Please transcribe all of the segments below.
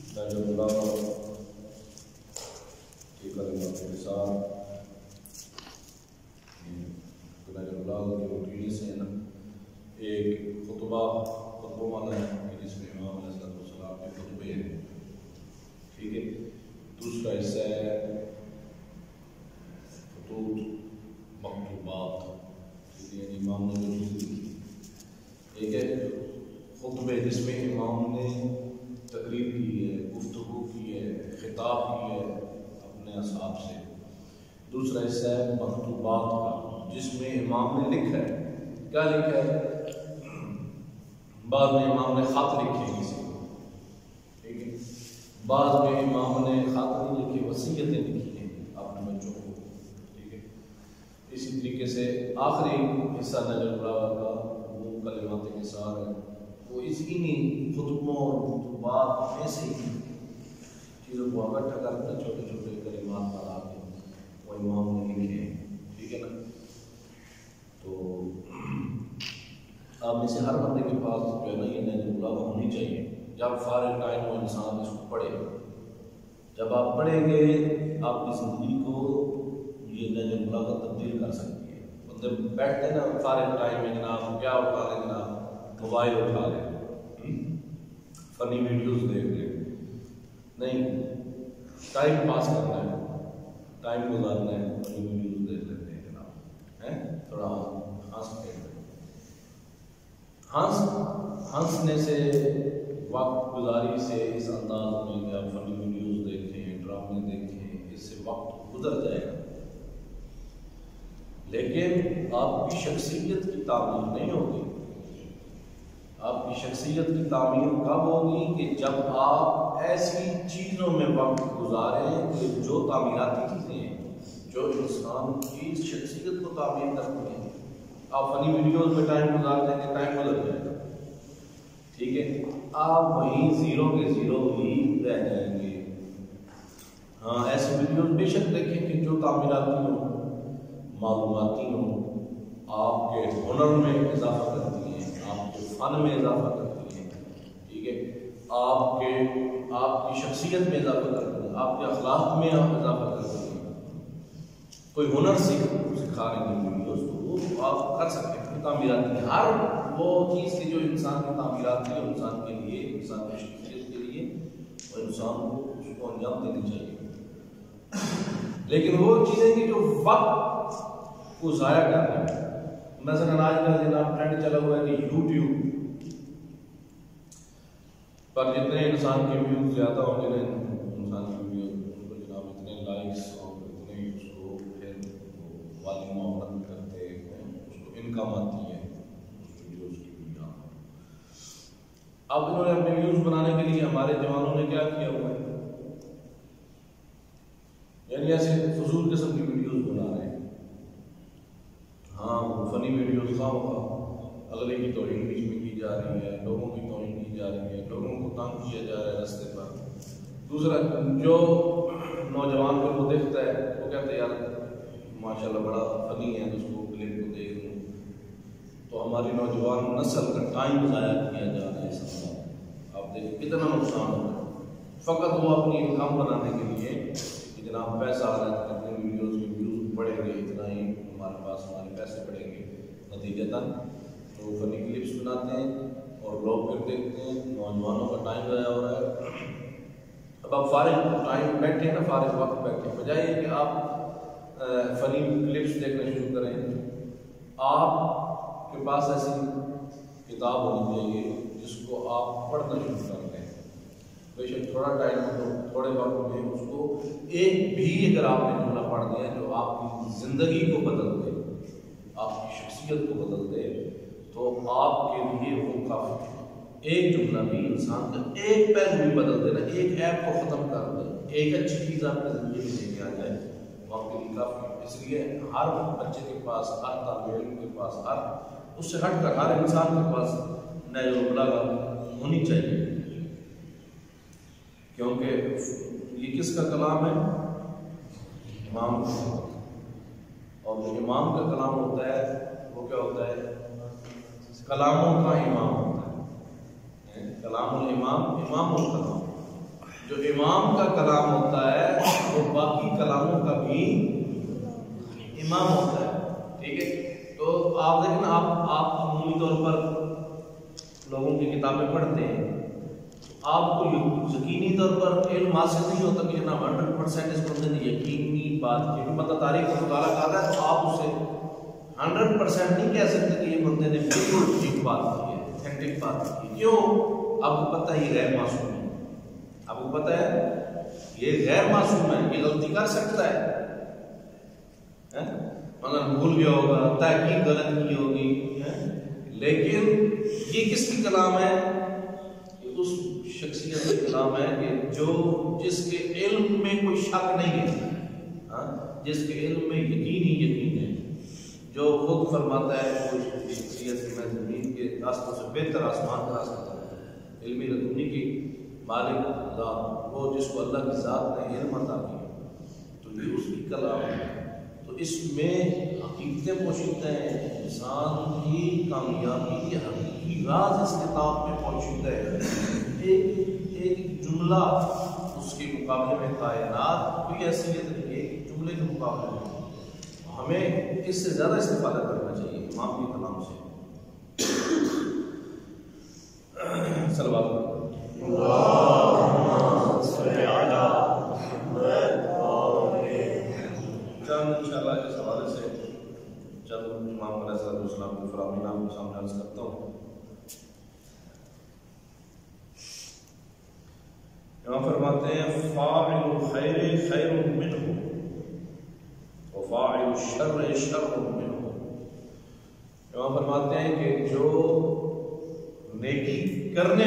کے کلمات کے ساتھ روٹین سے ایک خطبوں والا ہے جس میں امام علیہ السلام کے خطبے ہیں، ٹھیک ہے۔ دوسرا حصہ ہے خطوط مکتوبات، یعنی امام نے جو چیز لکھی، ایک ہے خطبے جس میں امام نے تقریر کی ہے، گفتگو کی ہے، خطاب کی ہے اپنے اصحاب سے۔ دوسرا حصہ ہے مکتوبات کا جس میں امام نے لکھا ہے۔ کیا لکھا ہے؟ بعض میں امام نے خط لکھے کسی کو، ٹھیک ہے، بعض میں امام نے خط نہیں لکھے، وصیتیں لکھی ہیں اپنے بچوں کو، ٹھیک ہے۔ اسی طریقے سے آخری حصہ نجل البلاغہ کا وہ کلمات نثار ہے، وہ انہی خطبوں اور خطبات میں سے ہی چیزوں کو اکٹھا کرتا چھوٹے چھوٹے کلمات بنا کے وہ امام نے لکھے ہیں، ٹھیک ہے نا۔ تو آپ میں سے ہر بندے کے پاس جو ہے نا یہ نجل البلاغہ ہونی چاہیے۔ جب فارغ ٹائم ہو انسان اس کو پڑھے، جب آپ پڑھیں گے آپ کی زندگی کو یہ نجل البلاغہ تبدیل کر سکتی ہے۔ بندے بیٹھتے ہیں نا فارغ ٹائم میں، جناب کیا اٹھا لیں، جناب موبائل اٹھا لیں، فنی ویڈیوز دیکھ لیں، نہیں، ٹائم پاس کرنا ہے، ٹائم گزارنا ہے، فنی ویڈیوز دیکھ لیتے ہیں جناب، تھوڑا ہنستے ہیں۔ ہنسنے سے، وقت گزاری سے، اس انداز میں کہ آپ فنی ویڈیوز دیکھیں، ڈرامے دیکھیں، اس سے وقت گزر جائے گا، لیکن آپ کی شخصیت کی تعمیر نہیں ہوگی۔ آپ کی شخصیت کی تعمیر کب ہوگی کہ جب آپ ایسی چیزوں میں وقت گزاریں کہ جو تعمیراتی چیزیں ہیں، جو انسان کی شخصیت کو تعمیر کرتی ہیں۔ آپ فنی ویڈیوز میں ٹائم گزار دیں گے، ٹائم گزر جائے گا، ٹھیک ہے، آپ وہیں زیرو کے زیرو ہی رہ جائیں گے۔ ہاں، ایسی ویڈیوز بے شک دیکھیں کہ جو تعمیراتی ہوں، معلوماتی ہوں، آپ کے ہنر میں اضافہ کرتی ہیں، آپ کے فن میں اضافہ کرتی ہیں، ٹھیک ہے، آپ کی شخصیت میں اضافہ کرتی ہیں، آپ کے اخلاق میں اضافہ کرتی ہیں۔ کوئی ہنر سکھا رہے ہیں ویڈیوز تو وہ آپ کر سکتے ہیں، تعمیراتی ہر وہ چیز کی جو انسان کی تعمیراتی ہے، انسان کے لیے، انسان کی شخصیت کے لیے، اور انسان کو اس کو انجام دینی چاہیے۔ لیکن وہ چیزیں کہ جو وقت کو ضائع کر رہے ہیں، مثلاً آج کا جناب ٹرینڈ چلا ہوا ہے کہ یوٹیوب پر جتنے انسان کے ویوز زیادہ ہوں گے، انسان کی ویڈیو ان کو جناب اتنے لائکس اور اتنے اس کو پھر والی محبت کرتے ہیں، اس کو انکم آتی ہے اس ویڈیوز کی دنیا۔ اب انہوں نے اپنے ویوز بنانے کے لیے ہمارے جوانوں نے کیا کیا ہوا ہے، یعنی ایسے فضول قسم کی ویڈیوز بنا رہے ہیں۔ ہاں، فنی ویڈیوز خواہ مخواہ اگلے کی توہین بیچ میں کی جا رہی ہے، لوگوں کی توہین کی جا رہی ہے، لوگوں کو تنگ کیا جا رہا ہے راستے پر۔ دوسرا، جو نوجوان کو وہ دیکھتا ہے وہ کہتا ہے یار ماشاءاللہ بڑا فنی ہے، اس کو کلپ کو دیکھ لوں، تو ہماری نوجوان نسل کا ٹائم ضائع کیا جا رہا ہے۔ اس آپ دیکھیں کتنا نقصان ہوتا ہے، فقط وہ اپنی انکم بنانے کے لیے کہ جناب پیسہ آ رہا ہے، اپنی ویڈیوز کے ویوز بڑھیں گے، اتنا ہی ہمارے پاس ہمارے پیسے بڑھیں گے، نتیجتاً تو فنی کلپس بناتے ہیں اور لوگ پھر دیکھتے ہیں، نوجوانوں کا ٹائم ضائع ہو رہا ہے۔ اب آپ فارغ ٹائم بیٹھے نا، فارغ وقت بیٹھے، بجائے کہ آپ فنی کلپس دیکھنا شروع کریں، آپ کے پاس ایسی کتاب ہونی چاہیے جس کو آپ پڑھنا شروع کر دیں، بے شک تھوڑا ٹائم ہو، تھوڑے وقت میں اس کو ایک بھی اگر آپ نے جملہ پڑھ دیا جو آپ کی زندگی کو بدل دے، آپ کی شخصیت کو بدل دے، تو آپ کے لیے وہ کافی ہے۔ ایک جملہ بھی انسان کا ایک پہلو بھی بدل دے نا، ایک ایپ کو ختم کر دے، ایک اچھی چیز آپ کی زندگی میں لے کے آ جائے، وہ آپ کے لیے کافی ہے۔ اس لیے ہر بچے کے پاس، ہر طالب علم کے پاس، ہر اس سے ہٹ کر ہر انسان کے پاس نجل البلاغہ ہونی چاہیے، کیونکہ یہ کس کا کلام ہے؟ امام کا۔ اور جو امام کا کلام ہوتا ہے وہ کیا ہوتا ہے؟ کلاموں کا امام ہوتا ہے، کلام الامام امام الکلام۔ جو امام کا کلام ہوتا ہے وہ باقی کلاموں کا بھی امام ہوتا ہے، ٹھیک ہے؟ تو آپ دیکھیں نا، آپ عمومی طور پر لوگوں کی کتابیں پڑھتے ہیں، آپ کو یقینی طور پر علم حاصل نہیں ہوتا کہ جناب 100% اس بندے نے یقینی بات کی، کیونکہ بندہ تاریخ کا مطالعہ کرتا ہے تو آپ اسے 100% نہیں کہہ سکتے کہ یہ بندے نے بالکل ٹھیک بات کی ہے، ایتھینٹک بات کی ہے۔ کیوں؟ آپ کو پتہ ہے یہ غیر معصوم ہے، آپ کو پتہ ہے یہ غیر معصوم ہے، یہ غلطی کر سکتا ہے، مگر بھول گیا ہوگا، تحقیق غلط کی ہوگی، لیکن یہ کس کی کلام ہے؟ یہ اس شخصیت کا کلام ہے کہ جس کے علم میں کوئی شک نہیں ہے، جس کے علم میں یقین ہی یقین ہے، جو خود فرماتا ہے کوئی شخصیت میں زمین کے راستوں سے بہتر آسمان کا راستہ ہے، علمی لدنی کی مالک اللہ، وہ جس کو اللہ کی ذات نے علم عطا کیا، تو یہ اس کی کلام ہے۔ تو اس میں حقیقتیں پوشیدہ ہیں، انسان کی کامیابی کے حقیقی راز اس کتاب میں پوشیدہ ہے۔ ایک جملہ اس کے مقابلے میں کائنات کوئی حیثیت نہیں، ایک جملے کے مقابلے میں ہمیں اس سے زیادہ استفادہ کرنا چاہیے امام کے کلام سے۔ صلوات انشاءاللہ اس حوالے سے چند امام علیہ السلام کے فرامین آپ کے سامنے عرض کرتا ہوں۔ یہاں فرماتے ہیں فاعل الخیر خیر منہ وفاعل الشر شر منہ۔ یہاں فرماتے ہیں کہ جو نیکی کرنے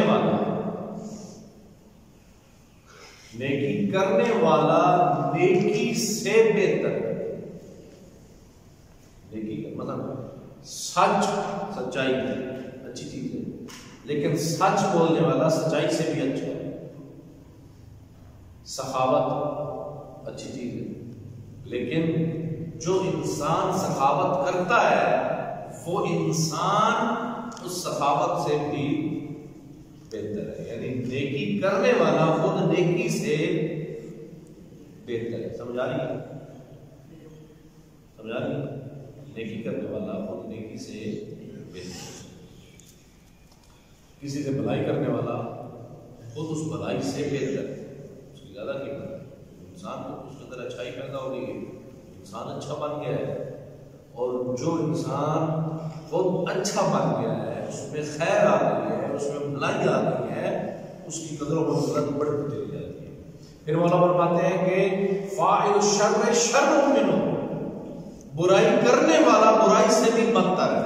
والا نیکی سے بہتر ہے، نیکی کا مطلب سچائی اچھی چیز ہے، لیکن سچ بولنے والا سچائی سے بھی اچھا ہے، سخاوت اچھی چیز ہے، لیکن جو انسان سخاوت کرتا ہے وہ انسان اس سخاوت سے بھی بہتر ہے، یعنی نیکی کرنے والا خود نیکی سے بہتر ہے۔ سمجھا رہی ہے؟ نیکی کرنے والا خود نیکی سے بہتر ہے، کسی سے بھلائی کرنے والا خود اس بھلائی سے بہتر ہے، اس کی زیادہ قیمت ہے۔ انسان کو اس کے اندر اچھائی پیدا ہو رہی ہے، انسان اچھا بن گیا ہے، اور جو انسان خود اچھا بن گیا ہے، اس میں خیر آ رہی ہے، اس میں بھلائی آ رہی ہے، اس کی قدر و منزلت بڑھتی چلی جاتی ہے۔ پھر مولانا فرماتے ہیں کہ فاعل الشر شر منہ، برائی کرنے والا برائی سے بھی بدتر ہے،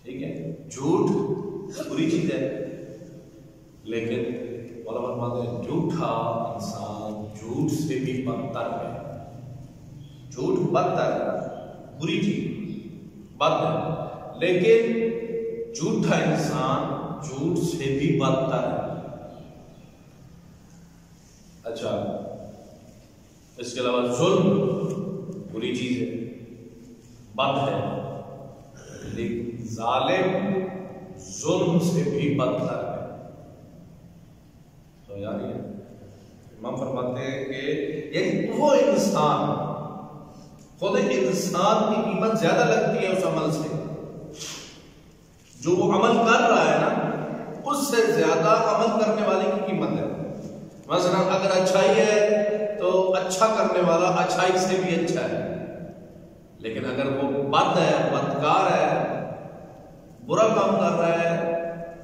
ٹھیک ہے؟ جھوٹ بری چیز ہے، لیکن مولانا فرماتے ہیں جھوٹا انسان جھوٹ سے بھی بدتر ہے، جھوٹ بدتر ہے، بری چیز بد ہے، لیکن جھوٹا انسان جھوٹ سے بھی بدتر ہے۔ اچھا، اس کے علاوہ ظلم بری چیز ہے، بد ہے، لیکن ظالم ظلم سے بھی بدتر ہے۔ تو یعنی امام فرماتے ہیں کہ وہ انسان خود انسان کی قیمت زیادہ لگتی ہے اس عمل سے، جو وہ عمل کر رہا ہے نا، اس سے زیادہ عمل کرنے والے کی قیمت ہے۔ مثلا اگر اچھائی ہے تو اچھا کرنے والا اچھائی سے بھی اچھا ہے، لیکن اگر وہ بد ہے، بدکار ہے، برا کام کر رہا ہے،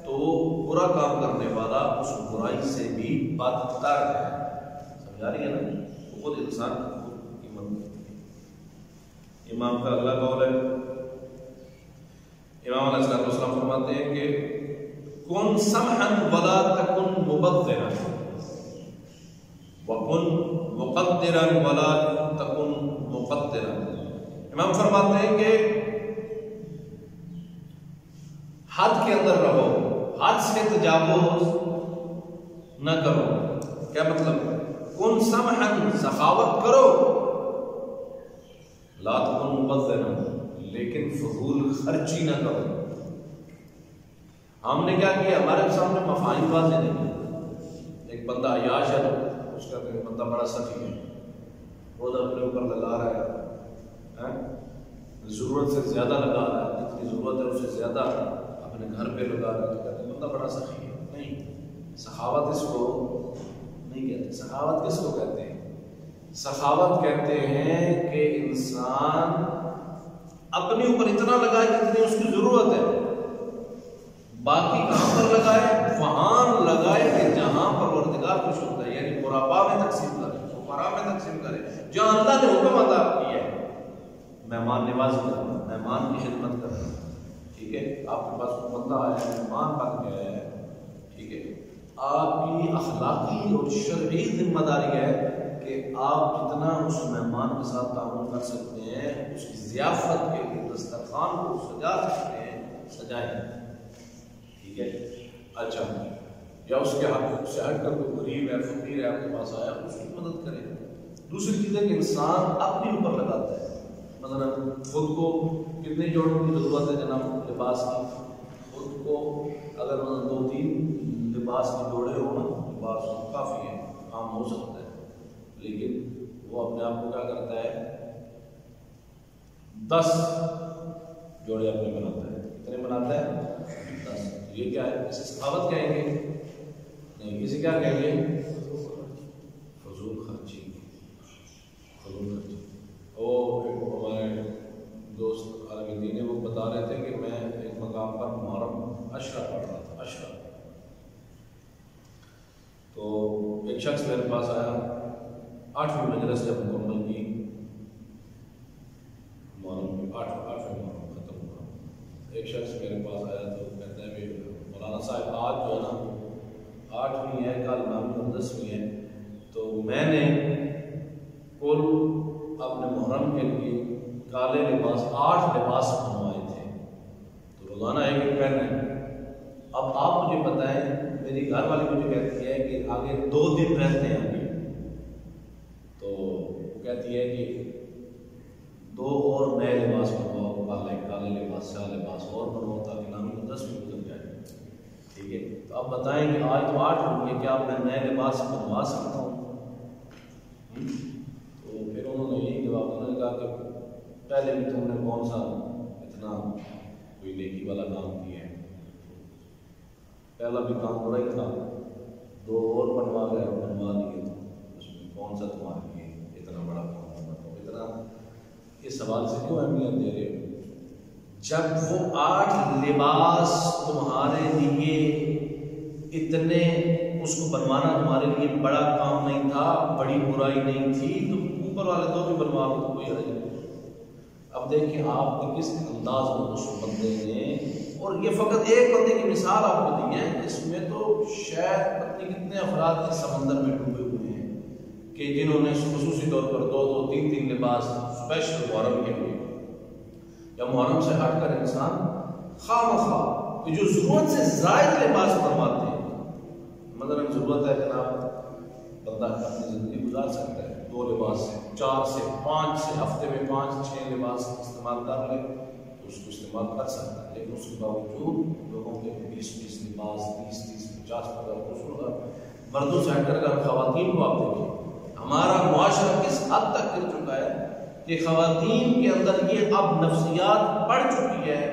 تو برا کام کرنے والا اس برائی سے بھی بدتر ہے۔ سمجھا رہی ہے نا؟ خود انسان کی قیمت۔ امام کا اللہ قول ہے، امام علیہ السلام فرماتے ہیں کہ کن سمحا ولا تکن مبذرا وکن مقدرا ولا تکن مقدرا۔ امام فرماتے ہیں کہ حد کے اندر رہو، حد سے تجاوز نہ کرو۔ کیا مطلب؟ کن سمحا، سخاوت کرو، لا تکن مبذرا، لیکن فضول خرچی نہ کرو۔ ہم نے کیا کیا؟ ہمارے سامنے مفاہیم واضح نہیں ہے، ایک بندہ عیاش ہے اس کا بندہ بڑا سخی ہے، خود اپنے اوپر لگا رہا ہے، ضرورت سے زیادہ لگا رہا ہے، جتنی ضرورت ہے اس سے زیادہ اپنے گھر پہ لگا رہا ہے، تو کہتے ہیں بندہ بڑا سخی ہے۔ نہیں، سخاوت اس کو نہیں کہتے۔ سخاوت کس کو کہتے ہیں؟ سخاوت کہتے ہیں کہ انسان اپنے اوپر اتنا لگائے جتنی اس کی ضرورت ہے، باقی کہاں پر لگائے؟ وہاں لگائے کہ جہاں پروردگار خوش ہوتا ہے، یعنی قربا میں تقسیم کرے، فقراء میں تقسیم کرے، جہاں اللہ نے حکم ادا کیا ہے، مہمان نوازی کرنا، مہمان کی خدمت کرنا، ٹھیک ہے؟ آپ کے پاس کوئی بندہ آیا ہے، مہمان بن گیا ہے، ٹھیک ہے؟ آپ کی اخلاقی اور شرعی ذمہ داری ہے کہ آپ جتنا اس مہمان کے ساتھ تعامل کر سکتے ہیں، اس کی ضیافت کے لیے دسترخوان کو سجا سکتے ہیں، سجائیں، ٹھیک ہے؟ اچھا، یا اس کے حق سے ہٹ کر کوئی غریب ہے، فقیر ہے، آپ کے پاس آیا، اس کی مدد کریں۔ دوسری چیز ہے کہ انسان اپنے اوپر لگاتا ہے، مثلا خود کو کتنے جوڑوں کی ضرورت ہے جناب لباس کی؟ خود کو اگر 2-3 لباس کے جوڑے ہو نا، لباس کافی ہے، کام ہو سکتا ہے، لیکن وہ اپنے آپ کو کیا کرتا ہے؟ 10 جوڑے اپنے بناتا ہے۔ کتنے بناتا ہے؟ 10۔ یہ کیا ہے؟ اسے سخاوت کہیں گے؟ نہیں، اسے کیا کہیں گے؟ فضول خرچی۔ فضول خرچی۔ ہمارے دوست عالم دین وہ بتا رہے تھے کہ میں ایک مقام پر محرم عشرہ پڑھ رہا تھا، عشرہ، تو ایک شخص میرے پاس آیا، 8ویں مجلس جب مکمل کی، محرم 8ویں محرم ختم ہوا، ایک شخص میرے پاس آیا تو کہتا ہے کہ مولانا صاحب آج جو ہے نا 8ویں ہے، کل 9ویں اور 10ویں ہے، تو میں نے کل اپنے محرم کے لیے کالے لباس 8 لباس بنوائے تھے، تو روزانہ ایک پہننا ہے۔ اب آپ مجھے بتائیں، میری گھر والی مجھے کہتی ہے کہ آگے 2 دن رہتے ہیں ابھی، تو وہ کہتی ہے کہ 2 اور نئے لباس بنواؤ، کالے لباس، سیاہ لباس اور بنواؤ تاکہ 9ویں اور 10ویں گزر جائے، ٹھیک ہے؟ تو اب بتائیں کہ آج تو 8 ہو گئے، کیا میں نئے لباس بنوا سکتا ہوں؟ تو پھر انہوں نے یہی جواب، انہوں نے کہا کہ پہلے بھی تم نے کون سا اتنا کوئی نیکی والا کام کیا ہے، پہلا بھی کام برا ہی تھا، 2 اور بنوا دیے تو اس میں کون سا تمہارے لیے اتنا بڑا کام ہوگا؟ اتنا اس سوال سے کیوں اہمیت دے رہے ہو؟ جب وہ 8 لباس تمہارے لیے اتنے، اس کو بنوانا تمہارے لیے بڑا کام نہیں تھا، بڑی برائی نہیں تھی، تو اوپر والے 2 بھی بنوا لو تو کوئی حرج نہیں۔ اب دیکھیں آپ نے کس انداز میں اس بندے نے، اور یہ فقط ایک بندے کی مثال آپ کو دی ہے، اس میں تو شاید پتہ نہیں کتنے افراد اس سمندر میں ڈوبے ہوئے ہیں کہ جنہوں نے خصوصی طور پر 2-2 3-3 لباس اسپیشل محرم کے لیے، یا محرم سے ہٹ کر انسان خواہ مخواہ کہ جو ضرورت سے زائد لباس بنواتے ہیں، مطلب ضرورت ہے جناب بندہ اپنی زندگی گزار سکتا ہے 2 لباس سے، 4 سے 5 سے، ہفتے میں 5-6 لباس استعمال کر لے تو اس کو استعمال کر سکتا ہے، لیکن اس کے باوجود لوگوں کے 20-20 لباس، 30-30 50-50 مردوں سے ہٹ کر اگر خواتین کو آپ دیکھیں، ہمارا معاشرہ کس حد تک گر چکا ہے کہ خواتین کے اندر یہ اب نفسیات بڑھ چکی ہے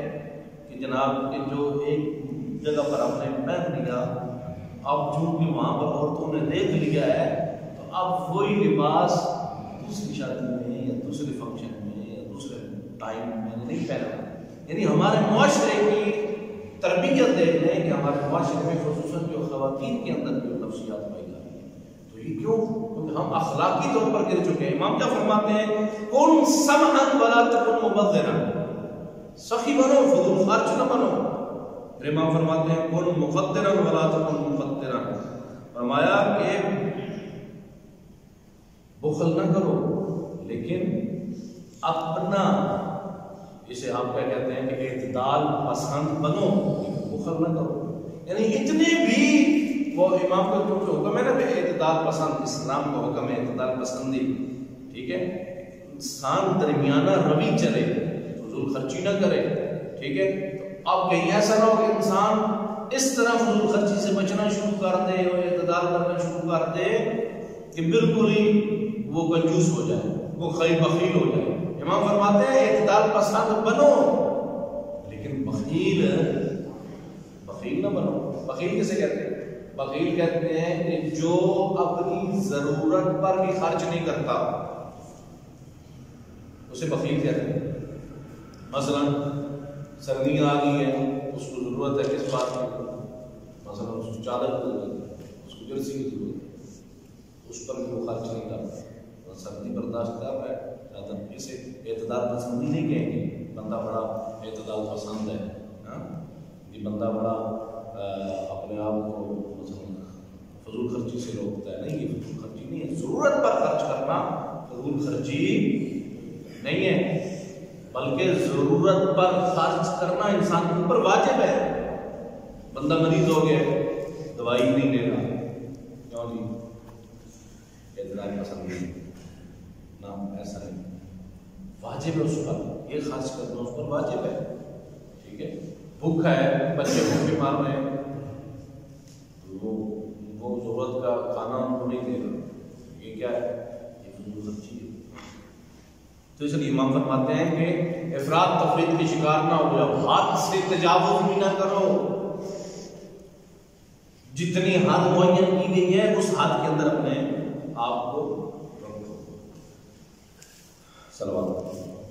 کہ جناب کہ جو ایک جگہ پر ہم نے پہن لیا، اب چونکہ وہاں پر عورتوں نے دیکھ لیا ہے تو اب وہی لباس دوسری شادی میں یا دوسرے فنکشن میں یا دوسرے ٹائم میں نہیں پہنا۔ یعنی ہمارے معاشرے کی تربیت دیکھ لیں کہ ہمارے معاشرے میں خصوصاً جو خواتین کے اندر جو نفسیات پائی جا رہی ہیں، تو یہ کیوں؟ کیونکہ ہم اخلاقی طور پر گر چکے ہیں۔ امام کیا فرماتے ہیں؟ کن سمعا ولا تکن مبذرا، سخی بنو، فضول خرچ نہ بنو۔ پھر امام فرماتے ہیں کن مقدرا ولا تکن مقدرا، فرمایا کہ بخل نہ کرو لیکن اپنا، اسے آپ کیا کہتے ہیں کہ اعتدال پسند بنو، بخل نہ کرو۔ یعنی اتنے بھی وہ امام کا جو حکم ہے نا کہ اعتدال پسند، اسلام کا حکم ہے اعتدال پسندی، ٹھیک ہے؟ انسان درمیانہ روی چلے، فضول خرچی نہ کرے، ٹھیک ہے؟ تو اب کہیں ایسا نہ ہو کہ انسان اس طرح فضول خرچی سے بچنا شروع کر دے اور اعتدال اعتدال کرنا شروع کر دے کہ بالکل ہی وہ کنجوس ہو جائے، وہ بخیل ہو جائے. امام فرماتے ہیں اعتدال پسند بنو لیکن بخیل نہ بنو. بخیل کسے کہتے ہیں؟ بخیل کہتے ہیں کہ جو اپنی ضرورت پر بھی خرچ نہیں کرتا، اسے بخیل کہتے ہیں. مثلا سردیاں آ گئی ہیں، اس کو ضرورت ہے کس بات کی؟ مثلا اس کو چادر کی ضرورت ہے، اس کو جرسی کی ضرورت ہے، اس پر بھی وہ خرچ نہیں کرتا، سردی برداشت کر رہا ہے. اسے اعتدال پسندی نہیں کہیں گے. بندہ بڑا اعتدال پسند ہے، یہ بندہ بڑا اپنے آپ کو فضول خرچی سے روکتا ہے. نہیں، یہ فضول خرچی نہیں ہے. ضرورت پر خرچ کرنا فضول خرچی نہیں ہے، بلکہ ضرورت پر خرچ کرنا انسان کے اوپر واجب ہے. بندہ مریض ہو گیا، دوائی نہیں لے رہا، کیوں جی؟ اعتدال پسند نہیں نہ، ایسا نہیں. واجب ہے اس پر یہ خرچ کرنا، اس پر واجب ہے. ٹھیک ہے، بھوکا ہے، بچے بھوکے مار رہے ہیں، وہ ضرورت کا کھانا ان کو نہیں دے رہا، یہ کیا ہے؟ یہ فضول خرچی ہے. تو اس لیے امام فرماتے ہیں کہ افراط تفریط کے شکار نہ ہو جاؤ، حد سے تجاوز بھی نہ کرو. جتنی حد معین کی گئی ہے اس حد کے اندر اپنے آپ کو رکھو. صلوات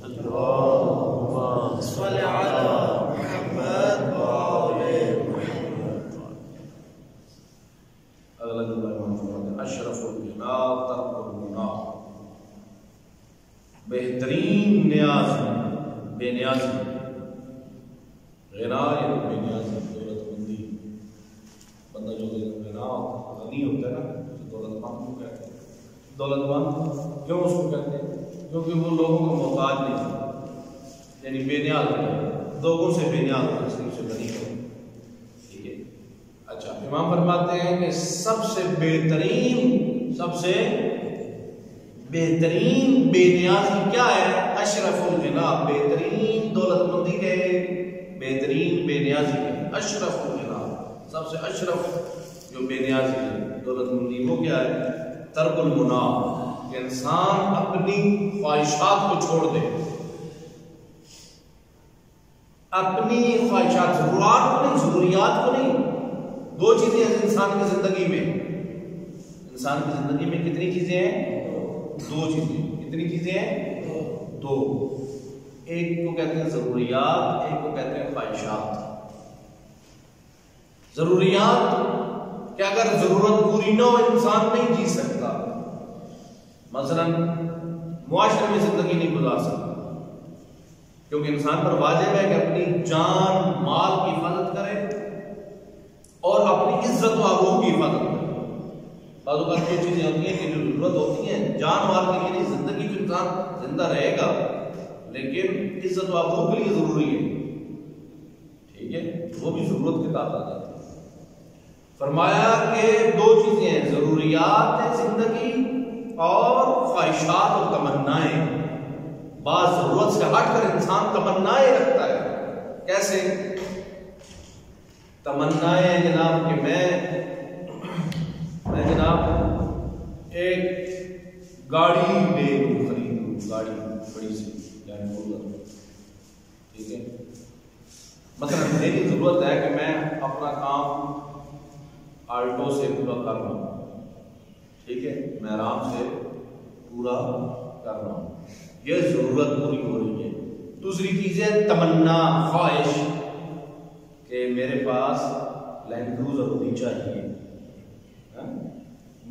اللہم صلی علی محمد اشرف الجناب ترک الگناہ. بہترین نیاز بے نیازی، غنا یعنی بے نیازی، دولت مندی. بندہ جو غنا غنی ہوتا ہے نا، دولت مند کو کہتے ہیں. دولت مند کیوں اس کو کہتے ہیں؟ کیونکہ وہ لوگوں کو محتاج نہیں، یعنی بے نیاز ہوتا، لوگوں سے بے نیاز ہوتا، صرف سے غنی ہو. ٹھیک ہے. اچھا، امام فرماتے ہیں کہ سب سے بہترین بے نیازی کیا ہے؟ اشرف الجناب، بہترین دولت مندی کے بہترین بے نیازی کے اشرف الجناب، سب سے اشرف جو بے نیازی ہے دولت مندی، وہ کیا ہے؟ ترک المناہ، کہ انسان اپنی خواہشات کو چھوڑ دے. اپنی خواہشات، ضروریات کو نہیں. دو چیزیں ہیں انسان کی زندگی میں. انسان کی زندگی میں کتنی چیزیں ہیں؟ دو چیزیں. کتنی چیزیں ہیں؟ دو. ایک کو کہتے ہیں ضروریات، ایک کو کہتے ہیں خواہشات. ضروریات کہ اگر ضرورت پوری نہ ہو انسان نہیں جی سکتا. مثلا معاشرے میں زندگی نہیں گزار سکتا، کیونکہ انسان پر واجب ہے کہ اپنی جان مال کی حفاظت کرے اور اپنی عزت و آبرو کی حفاظت کرے. بعض اوقات جو چیزیں ہوتی ہیں کہ جو ضرورت ہوتی ہیں جان مال کے لیے، زندگی جو انسان زندہ رہے گا، لیکن عزت و آبرو کے لیے ضروری ہے. ٹھیک ہے، وہ بھی ضرورت کے تحت آ جاتی ہے. فرمایا کہ دو چیزیں ہیں، ضروریات زندگی اور خواہشات اور تمنائیں. بعض ضرورت سے ہٹ کر انسان تمنائیں رکھتا ہے. کیسے تمنائیں جناب؟ کہ میں جناب ایک گاڑی خریدوں، گاڑی بڑی سی لینڈ کروزر. ٹھیک ہے، مثلا میری ضرورت ہے کہ میں اپنا کام آلٹو سے پورا کر رہا ہوں. ٹھیک ہے، میں آرام سے پورا کر رہا ہوں، یہ ضرورت پوری ہو رہی ہے. دوسری چیز ہے تمنا، خواہش، کہ میرے پاس لینڈ کروزر ہونی چاہیے.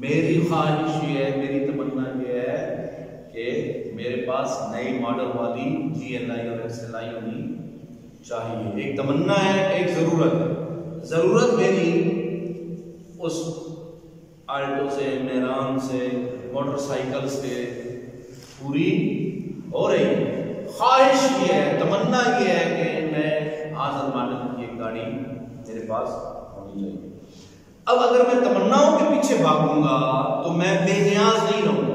میری خواہش یہ ہے، میری تمنا یہ ہے کہ میرے پاس نئی ماڈل والی GLI اور XLI ہونی چاہیے. ایک تمنا ہے، ایک ضرورت ہے. ضرورت میری اس آلٹو سے، میران سے، موٹر سائیکل سے پوری ہو رہی ہے. خواہش یہ ہے، تمنا یہ ہے کہ میں آزاد ماڈل کی ایک گاڑی میرے پاس ہونی چاہیے. اب اگر میں تمناؤں کے پیچھے بھاگوں گا تو میں بے نیاز نہیں رہوں گا،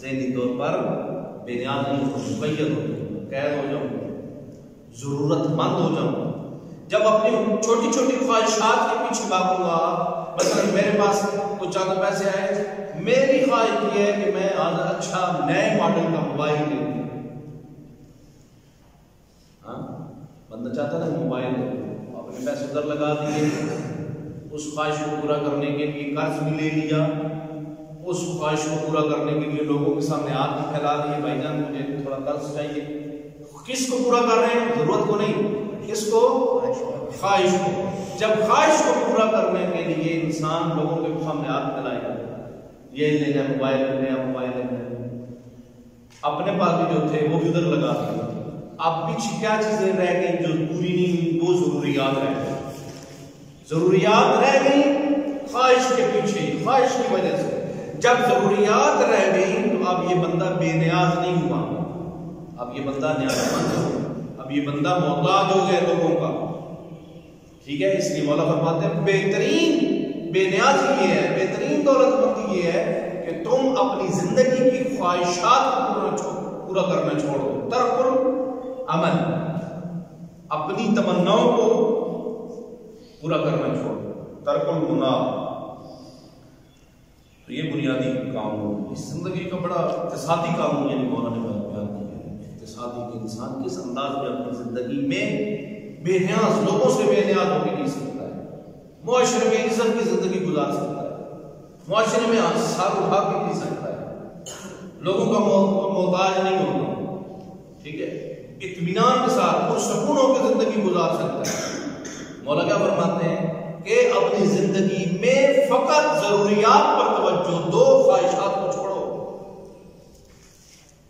ذہنی طور پر بے نیاز نہیں ہوں گا، مقید ہو جاؤں گا، قید ہو جاؤں گا، ضرورت مند ہو جاؤں گا. جب اپنی چھوٹی چھوٹی خواہشات کے پیچھے بھاگوں گا، مثلا میرے پاس کچھ چند پیسے آئے، میری خواہش یہ ہے کہ میں آج اچھا نئے ماڈل کا موبائل لے لوں، ہاں بندہ چاہتا نا موبائل لے، اپنے پیسے ادھر لگا دیے، اس خواہش کو پورا کرنے کے لیے قرض بھی لے لیا، اس خواہش کو پورا کرنے کے لیے لوگوں کے سامنے ہاتھ بھی پھیلا دیے، بھائی جان مجھے تھوڑا قرض چاہیے۔ کس کو پورا کر رہے ہیں؟ ضرورت کو نہیں، کس کو؟ خواہش کو۔ جب خواہش کو پورا کرنے کے لیے انسان لوگوں کے سامنے ہاتھ پھیلائے گا، یہ لینا موبائل لینا، موبائل لینا، اپنے پاس بھی جو تھے وہ بھی ادھر لگا دیا، اب پیچھے کیا چیزیں رہ گئی جو پوری نہیں ہوئی؟ وہ ضروریات رہ گئی، ضروریات رہ گئی خواہش کے پیچھے، خواہش کی وجہ سے۔ جب ضروریات رہ گئی تو اب یہ بندہ بے نیاز نہیں ہوا، اب یہ بندہ نیاز مند ہو، اب یہ بندہ محتاج ہو گئے لوگوں کا، ٹھیک ہے؟ اس لیے مولا فرماتے ہیں بہترین بے نیازی یہ ہے، بہترین دولت مندی یہ ہے کہ تم اپنی زندگی کی خواہشات کو پورا کرنا چھوڑ دو، ترک العمل، اپنی تمناؤں کو پورا کرنا چھوڑ دو، ترک المناء۔ تو یہ بنیادی قانون، اس زندگی کا بڑا اقتصادی قانون یعنی مولانا نے بیان کیا ہے، اقتصادی کہ انسان کس انداز میں اپنی زندگی میں بے نیاز، لوگوں سے بے نیاز ہو کے جی سکتا ہے، معاشرے میں عزت کی زندگی گزار سکتا ہے، معاشرے میں سر اٹھا کے جی سکتا ہے، لوگوں کا محتاج نہیں ہوگا، ٹھیک ہے؟ اطمینان کے ساتھ پرسکون ہو کے زندگی گزار سکتا ہے۔ مولا کیا فرماتے ہیں کہ اپنی زندگی میں فقط ضروریات پر توجہ دو، خواہشات کو چھوڑو،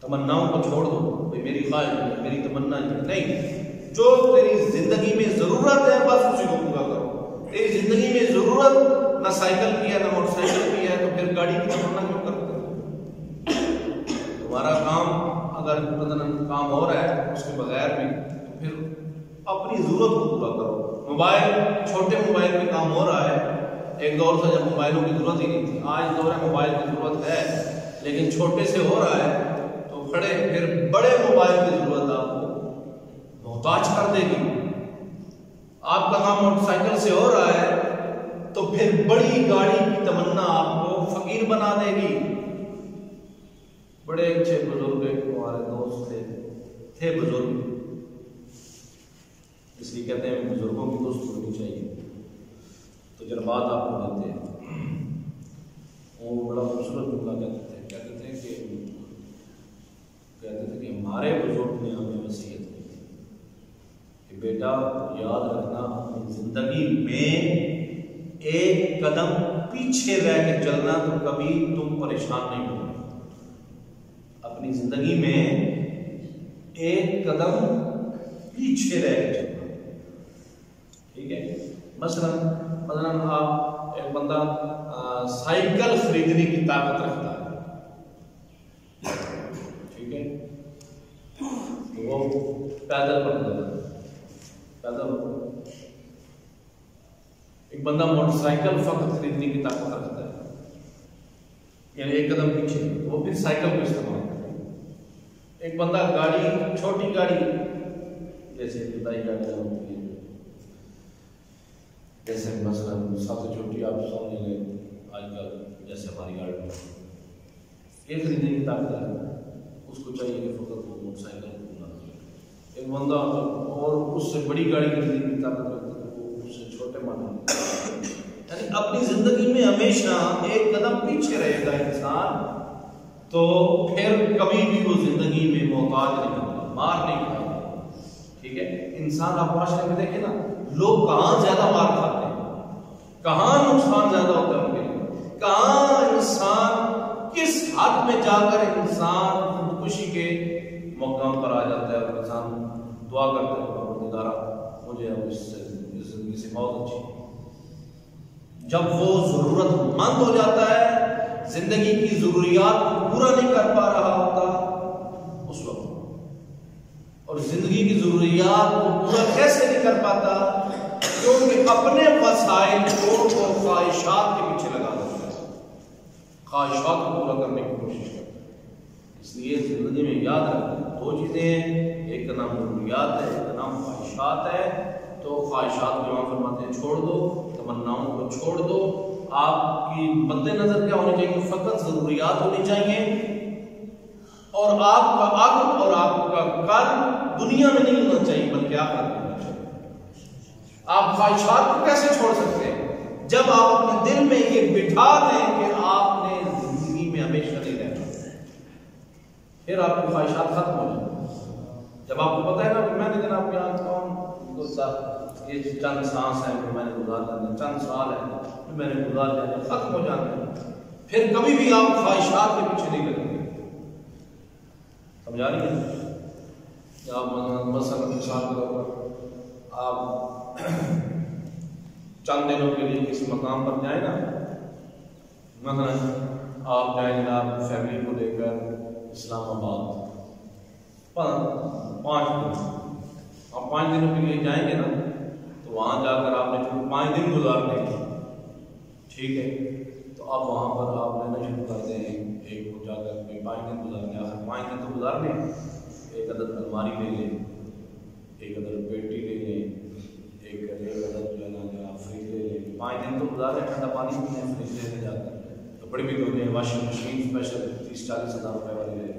تمناؤں کو چھوڑ دو، بھئی میری خواہش، میری تمنا نہیں، جو تیری زندگی میں ضرورت ہے بس اسی کو پورا کرو۔ تیری زندگی میں ضرورت نہ سائیکل کی ہے نہ موٹر سائیکل کی ہے، تو پھر گاڑی کی تمنا کیوں کرتے ہو؟ تمہارا کام اگر کام ہو رہا ہے اس کے بغیر بھی، تو پھر اپنی ضرورت کو پورا کرو۔ موبائل، چھوٹے موبائل میں کام ہو رہا ہے، ایک دور تھا جب موبائلوں کی ضرورت ہی نہیں تھی، آج دور ہے موبائل کی ضرورت ہے لیکن چھوٹے سے ہو رہا ہے، تو پھر بڑے موبائل کی ضرورت آپ کو محتاج کر دے گی۔ آپ کا کام موٹر سائیکل سے ہو رہا ہے تو پھر بڑی گاڑی کی تمنا آپ کو فقیر بنا دے گی۔ بڑے اچھے بزرگ ہمارے دوست تھے بزرگ، اس لیے کہتے ہیں بزرگوں کی دوست ہونی چاہیے، تو تجربات آپ کو دیتے ہیں۔ وہ بڑا خوبصورت جملہ کہتے تھے کہ ہمارے بزرگ نے ہمیں وصیت کی کہ بیٹا یاد رکھنا، اپنی زندگی میں ایک قدم پیچھے رہ کے چلنا تو کبھی تم پریشان نہیں ہوگے۔ اپنی زندگی میں ایک قدم پیچھے رہ کے چلنا، ٹھیک ہے؟ مثلا آپ ایک بندہ سائیکل خریدنے کی طاقت رکھتا ہے، ٹھیک ہے؟ تو وہ پیدل بڑھتا ہے، ایک بندہ موٹر سائیکل فقط خریدنے کی طاقت رکھتا ہے، یعنی ایک قدم پیچھے، وہ پھر سائیکل کو استعمال کرتا ہے۔ ایک بندہ گاڑی، چھوٹی گاڑی جیسے ابتدائی گاڑیاں ہوتی ہیں، جیسے مثلا سب سے چھوٹی آپ سمجھ لیں آج کل جیسے ہماری گاڑی یہ خریدنے کی طاقت رکھتا ہے، اس کو چاہیے کہ فقط وہ موٹر سائیکل کو نہ کرے۔ ایک بندہ اور اس سے بڑی گاڑی خریدنے کی طاقت رکھتا ہے، وہ اس سے چھوٹے ماڈل، یعنی اپنی زندگی میں ہمیشہ ایک قدم پیچھے رہے گا انسان، تو پھر کبھی بھی وہ زندگی میں محتاج نہیں ہوگا، مار نہیں کھائے گا، ٹھیک ہے؟ انسان آپ معاشرے میں دیکھیں نا، لوگ کہاں زیادہ مار کھاتے ہیں، کہاں نقصان زیادہ ہوتا ہے ان کے لیے، کہاں انسان کس حد میں جا کر انسان خودکشی کے مقام پر آ جاتا ہے، اور انسان دعا کرتا ہے پروردگارا مجھے اب اس زندگی سے موت اچھی ہے۔ جب وہ ضرورت مند ہو جاتا ہے، زندگی کی ضروریات کو پورا نہیں کر پا رہا ہوتا اس وقت، اور زندگی کی ضروریات کو پورا کیسے نہیں کر پاتا؟ کیونکہ اپنے وسائل کو خواہشات کے پیچھے لگا دیتا ہے، خواہشات کو پورا کرنے کی کوشش کرتا ہے۔ اس لیے زندگی میں یاد رکھنا دو چیزیں ہیں، ایک کا نام ضروریات ہے، ایک کا نام خواہشات ہے۔ تو خواہشات کو امام فرماتے ہیں چھوڑ دو، تمناؤں کو چھوڑ دو. آپ کی مد نظر کیا ہونی چاہیے؟ فقط ضروریات ہونی چاہیے، اور آپ کا عقل اور آپ کا قلب دنیا میں نہیں ہونا چاہیے بلکہ آخرت میں ہونا چاہیے. آپ خواہشات کو کیسے چھوڑ سکتے ہیں؟ جب آپ اپنے دل میں یہ بٹھا دیں کہ آپ نے زندگی میں ہمیشہ نہیں رہنا، پھر آپ کی خواہشات ختم ہو جائیں. جب آپ کو پتا ہے نا کہ میں نے جناب یہاں کون یہ چند سانس ہیں جو میں نے گزار لینا، چند سال ہیں جو میں نے گزار لینا، ختم ہو جاتے ہیں، پھر کبھی بھی آپ خواہشات کے پیچھے نہیں لگیں گے. سمجھا رہی ہیں؟ آپ مثلا مثال کے طور پر آپ چند دنوں کے لیے کسی مقام پر جائیں نا، مثلا آپ جائیں جناب فیملی کو لے کر اسلام آباد 5 دن، آپ 5 دنوں کے لیے جائیں گے نا، تو وہاں جا کر آپ نے 5 دن گزارنے ہیں، ٹھیک ہے، تو اب وہاں پر آپ لینا شروع کرتے ہیں ایک کو جا کر 5 دن گزارنے، آخر 5 دن تو گزارنے، ایک عدد الماری لے لیں، ایک عدد پیٹی لے لیں، ایک عدد جو ہے نا فریج لے لیں. 5 دن تو گزارے، ٹھنڈا پانی بھی نہیں، فریج لے جا کر کپڑے بھی دھو لیں، واشنگ مشین اسپیشل 30-40 ہزار روپے والی لے لیں،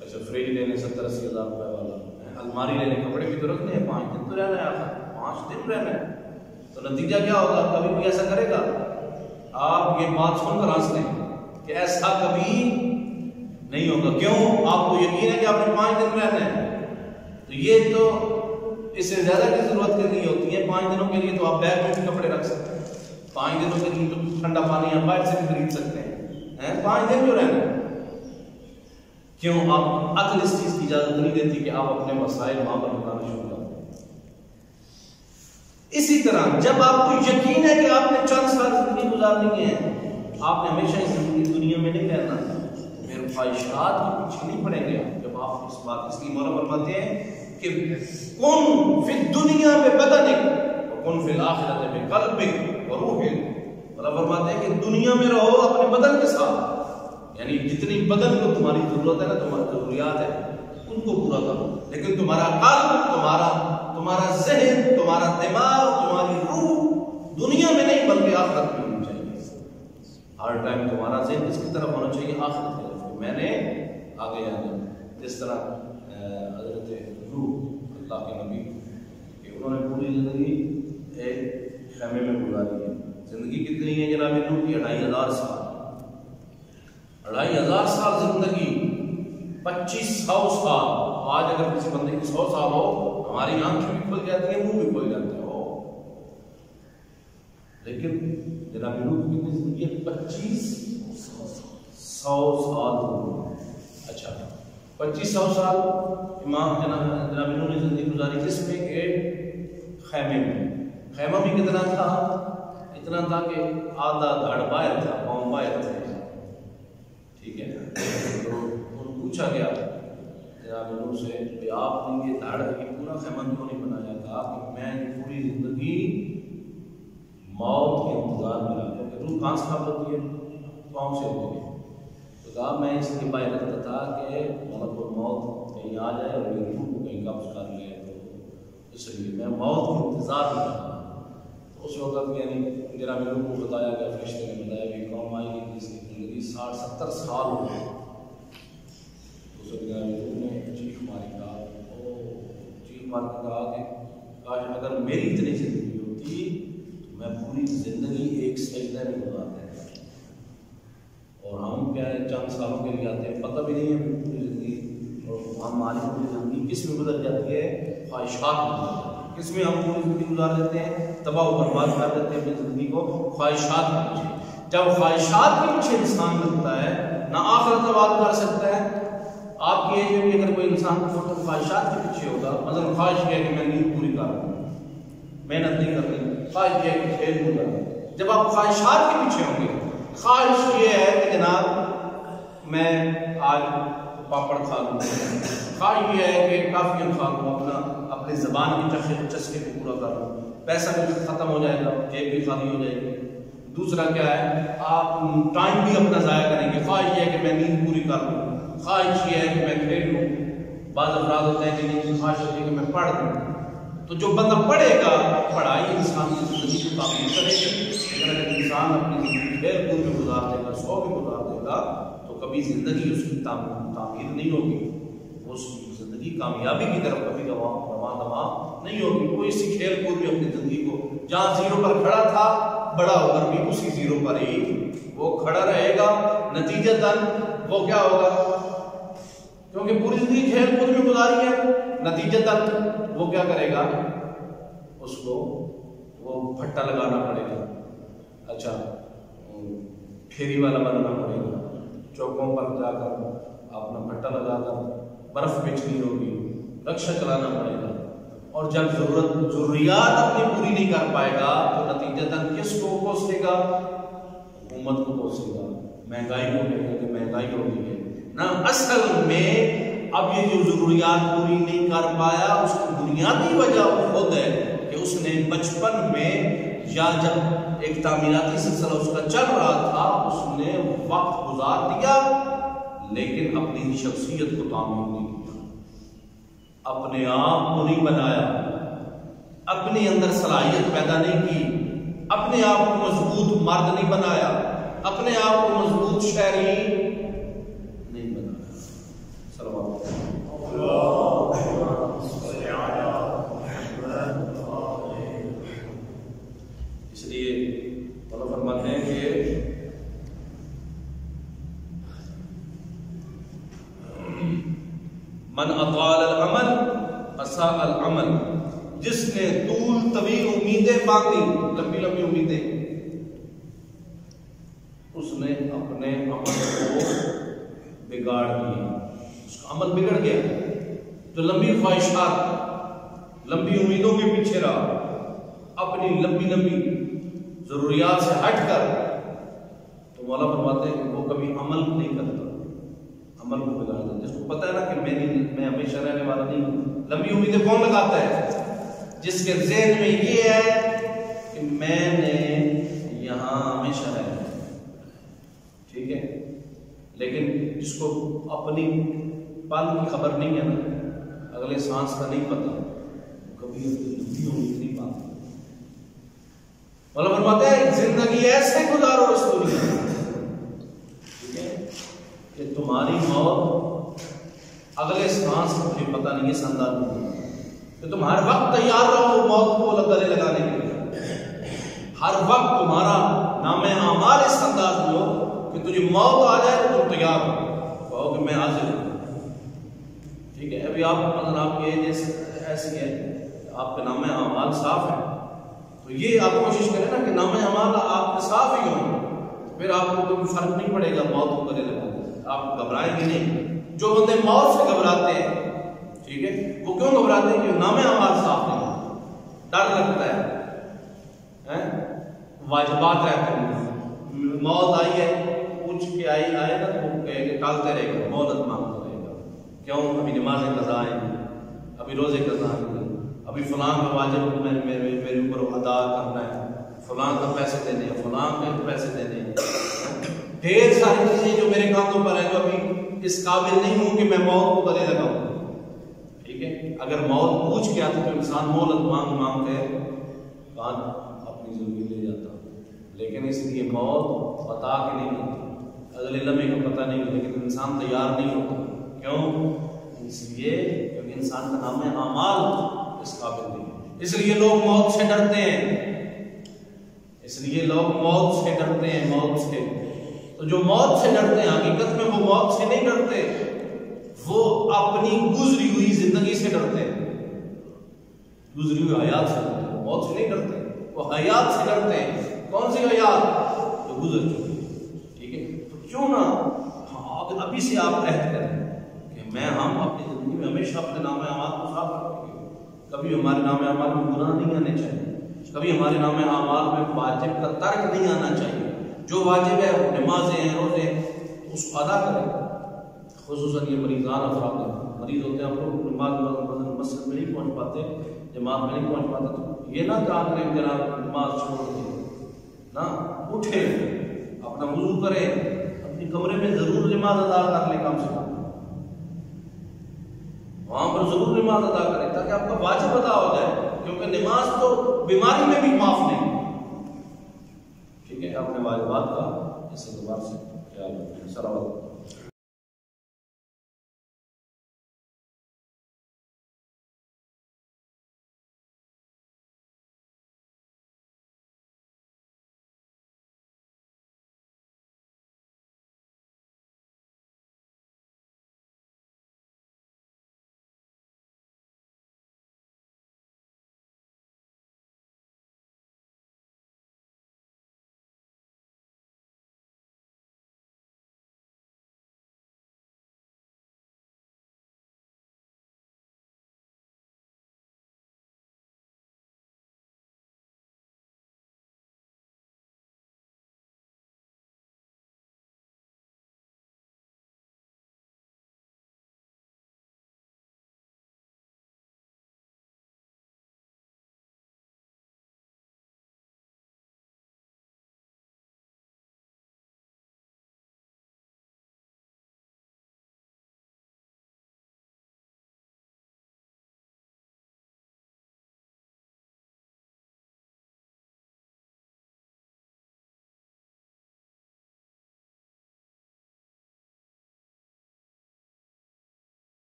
اچھا فریج لے لیں 70-80 ہزار روپے والا، الماری لے لیں، کپڑے بھی تو رکھنے ہیں، 5 دن تو رہنا ہے، آخر 5 دن رہنا ہے. تو نتیجہ کیا ہوگا؟ کبھی کوئی ایسا کرے گا؟ آپ یہ بات سن کر ہنس لیں کہ ایسا کبھی نہیں ہوگا. کیوں؟ آپ کو یقین ہے کہ آپ نے 5 دن رہنا ہے، تو یہ تو اس سے زیادہ کی ضرورت نہیں ہوتی ہے. 5 دنوں کے لیے تو آپ بیگ میں بھی کپڑے رکھ سکتے ہیں، 5 دنوں کے لیے تو ٹھنڈا پانی آپ باہر سے بھی خرید سکتے ہیں. 5 دن جو رہنا ہے، کیوں؟ آپ عقل اس چیز کی اجازت نہیں دیتی کہ آپ اپنے مسائل وہاں پر بتانا شروع کریں. اسی طرح جب آپ کو یقین ہے کہ آپ نے چند سال زندگی گزارنی ہے، آپ نے ہمیشہ اس زندگی دنیا میں نہیں رہنا، پھر خواہشات کے پیچھے نہیں پڑیں گے. جب آپ اس بات اس کی مولا فرماتے ہیں کہ کن فی الدنیا ببدنک وکن فی الآخرۃ بقلبک وروحک، مولا فرماتے ہیں کہ دنیا میں رہو اپنے بدن کے ساتھ، یعنی جتنی بدن کو تمہاری ضرورت ہے نا، تمہاری ضروریات ہے، ان کو پورا کرو، لیکن تمہارا قلب، تمہارا ذہن، تمہارا دماغ، تمہاری روح دنیا میں نہیں بلکہ آخرت میں ہونی چاہیے. ہر ٹائم تمہارا ذہن اس کی طرف ہونا چاہیے، آخرت کی طرف. میں نے آگے آنا، جس طرح حضرت روح اللہ کے نبی کہ انہوں نے پوری زندگی ایک خیمے میں گزاری ہے. زندگی کتنی ہے جناب روح کی؟ 2500 سال. 2500 سال زندگی، 2500 سال. آج اگر کسی بندے کی 100 سال ہو، ہماری آنکھیں بھی کھل جاتی ہیں، منہ بھی کھل جاتے ہو، لیکن جناب روح کی کتنی زندگی ہے؟ 2500 سال. اچھا 2500 سال امام جناب روح نے زندگی گزاری، جس میں ایک خیمے میں. خیمہ بھی کتنا تھا؟ اتنا تھا کہ آدھا دھڑ باہر تھا، پاؤں باہر تھے، ٹھیک ہے. تو پوچھا گیا جناب روح سے کہ آپ نے یہ دھڑ یہ پورا خیمہ کیوں نہیں بنایا؟ کہا کہ میں پوری زندگی موت کے انتظار میں رہا، کیونکہ روح کہاں سے قابل ہوتی ہے؟ پاؤں سے ہوتی ہے. تو کہا میں اس لیے باہر رکھتا تھا کہ ملک الموت کہیں آ جائے اور یہ روح کو کہیں قبض کر لے، تو اس لیے میں موت کے انتظار میں رہا. اس وقت یعنی جناب روح کو بتایا گیا، فرشتے نے بتایا کہ قوم آئی گی جس کی زندگی 60-70 سال ہو گئے. اس وقت جناب روح نے چیخ ماری، کہا چیخ مار کے کہا کہ کاش اگر میری اتنی زندگی ہوتی تو میں پوری زندگی ایک سجدہ میں گزار دیتا. اور ہم کیا ہے چند سالوں کے لیے آتے ہیں، پتہ بھی نہیں ہے پوری زندگی، اور ہماری پوری زندگی کس میں گزر جاتی ہے؟ خواہشات میں گزر جاتی ہے. کس میں ہم پوری زندگی گزار دیتے ہیں؟ تباہ و برباد کر دیتے ہیں اپنی زندگی کو خواہشات کے پیچھے. جب خواہشات کے پیچھے انسان لگتا ہے، نہ آخرت آباد کر سکتا ہے. آپ کی ایج میں بھی اگر کوئی انسان خواہشات کے پیچھے ہوگا، مثلا خواہش یہ ہے کہ میں نیند پوری کر لوں، محنت نہیں کرنی، خواہش یہ ہے کہ کھیل کود کروں. جب آپ خواہشات کے پیچھے ہوں گے، خواہش یہ ہے کہ جناب میں آج پاپڑ کھا لوں، خواہش یہ ہے کہ کافیاں کھا لوں، اپنی زبان کی چسکے کو پورا کر لوں، پیسہ بھی ختم ہو جائے گا، جیب بھی خالی ہو جائے گی. دوسرا کیا ہے؟ آپ ٹائم بھی اپنا ضائع کریں گے. خواہش یہ ہے کہ میں نیند پوری کر لوں، خواہش یہ ہے کہ میں کھیل لوں. بعض افراد ہوتے ہیں کہ نیند کی خواہش ہوتی ہے کہ میں پڑھ دوں. تو جو بندہ پڑھے گا، پڑھائی انسان کی زندگی کو تعمیر کرے گی. لیکن اگر انسان اپنی زندگی کھیل کود میں گزار دے گا، سو میں گزار دے گا، تو کبھی زندگی اس کی تعمیر نہیں ہوگی، اس کی زندگی کامیابی کی طرف کبھی رواں دواں نہیں ہوگی. وہ اسی کھیل کود میں اپنی زندگی کو جہاں زیرو پر کھڑا تھا، بڑا ہو کر بھی اسی زیرو پر ہی وہ کھڑا رہے گا. نتیجتاً وہ کیا ہوگا؟ کیونکہ پوری زندگی کھیل کود میں گزاری ہے، نتیجتاً وہ کیا کرے گا؟ اس کو وہ پھٹا لگانا پڑے گا، اچھا پھیری والا بننا پڑے گا، چوکوں پر جا کر اپنا پھٹا لگا کر برف بیچنی ہوگی، رکشا چلانا پڑے گا. اور جب ضروریات اپنی پوری نہیں کر پائے گا تو نتیجتاً کس کو کوسے گا؟ حکومت کو کوسے گا، مہنگائی کو کہے گا کہ مہنگائی ہو گئی ہے نا. اصل میں اب یہ جو ضروریات پوری نہیں کر پایا، اس کی بنیادی وجہ خود ہے کہ اس نے بچپن میں یا جب ایک تعمیراتی سلسلہ اس کا چل رہا تھا، اس نے وقت گزار دیا لیکن اپنی شخصیت کو تعمیر نہیں کیا، اپنے آپ کو نہیں بنایا، اپنے اندر صلاحیت پیدا نہیں کی، اپنے آپ کو مضبوط مرد نہیں بنایا، اپنے آپ کو مضبوط شہری نہیں بنایا. اس لیے اللہ فرماتے ہیں کہ من اطال العمل اساء العمل، جس نے طول طویل امیدیں باندھی، لمبی لمبی امیدیں، اس نے اپنے عمل کو بگاڑ دیا، اس کا عمل بگڑ گیا. جو لمبی خواہشات، لمبی امیدوں کے پیچھے رہا، اپنی لمبی لمبی ضروریات سے ہٹ کر، تو مولا فرماتے ہیں کہ وہ کبھی عمل نہیں کرتا، عمل کو بگاڑ دیتا. جس کو پتہ ہے نا کہ میں ہمیشہ رہنے والا نہیں ہوں. لمبی امیدیں کون لگاتا ہے؟ جس کے ذہن میں یہ ہے کہ میں نے یہاں ہمیشہ رہنا، ٹھیک ہے. لیکن جس کو اپنی پل کی خبر نہیں ہے نا، اگلے سانس کا نہیں پتا، کبھی لمبی امید نہیں پاتا. مولا فرماتے ہیں زندگی ایسے گزارو اس دنیا میں، ٹھیک ہے، کہ تمہاری موت اگلے سانس کو مجھے پتہ نہیں ہے سندہ نہیں، کہ تم ہر وقت تیار رہو موت کو گلے لگانے کے لیے. ہر وقت تمہارا نام اعمال اس انداز میں ہو کہ تجھے موت آ جائے تو تم تیار ہو، کہو کہ میں حاضر ہوں. ٹھیک ہے. ابھی آپ مثلا آپ کی ایج ایسی ہے کہ آپ کے نام اعمال صاف ہے، تو یہ آپ کوشش کریں نا کہ نام اعمال آپ کے صاف ہی ہوں، پھر آپ کو کوئی فرق نہیں پڑے گا موت کو گلے لگانے. آپ گھبرائیں گے نہیں. جو بندے موت سے گھبراتے ہیں، ٹھیک ہے، وہ کیوں گھبراتے ہیں؟ کہ نام اعمال صاف نہیں، ڈر لگتا ہے، واجبات رہتے ہیں. موت آئی ہے، پوچھ کے آئے نا تو وہ کہے کہ ٹالتے رہے گا، مہلت مانگتا رہے گا. کیوں؟ ابھی نمازیں قضا آئیں گی، ابھی روزے قضا آئیں گے، ابھی فلاں کا واجب میرے اوپر ادا کرنا ہے، فلاں کا پیسے دینے ہیں، فلاں کے پیسے دینے ہیں، ڈھیر ساری چیزیں جو میرے کاندھوں پر ہیں، جو ابھی اس قابل نہیں ہوں کہ میں موت کو گلے لگاؤں. ٹھیک ہے. اگر موت پوچھ کے آتی تو انسان مہلت مانگ کے کان اپنی زندگی لے جاتا، لیکن اس لیے موت بتا کے نہیں ہوتی، اگلے لمحے کا پتہ نہیں، لیکن انسان تیار نہیں ہوتا. کیوں؟ اس لیے کیونکہ انسان کا نام اعمال اس قابل نہیں. اس لیے لوگ موت سے ڈرتے ہیں، اس لیے لوگ موت سے ڈرتے ہیں. موت سے تو جو موت سے ڈرتے ہیں حقیقت میں وہ موت سے نہیں ڈرتے، وہ اپنی گزری ہوئی زندگی سے ڈرتے ہیں، گزری ہوئی حیات سے ڈرتے ہیں. موت سے نہیں ڈرتے، وہ حیات سے ڈرتے ہیں. کون سی حیات؟ جو گزر چکی. ٹھیک ہے. تو کیوں نہ ابھی سے آپ عہد کریں کہ ہم اپنی زندگی میں ہمیشہ اپنے نام اعمال کو صاف رکھیں گے. کبھی ہمارے نام اعمال میں گناہ نہیں آنے چاہیے، کبھی ہمارے نام اعمال میں واجب کا ترک نہیں آنا چاہیے. جو واجب ہے وہ نمازیں ہیں، روزے ہیں، اس کو ادا کریں. خصوصاً یہ مریضان افراد مریض ہوتے ہیں، آپ لوگ مسجد میں نہیں پہنچ پاتے، جماعت میں نہیں پہنچ پاتے، تو یہ نہ کہا کریں جناب نماز چھوڑ دیں نا، اٹھے اپنا وضو کریں، اپنی کمرے میں ضرور نماز ادا کر لیں، کم سے کم وہاں پر ضرور نماز ادا کریں تاکہ آپ کا واجب ادا ہو جائے. کیونکہ نماز تو بیماری میں بھی معاف نہیں. ٹھیک ہے، اپنے واجبات کا اس اعتبار سے خیال رکھیں. صلوات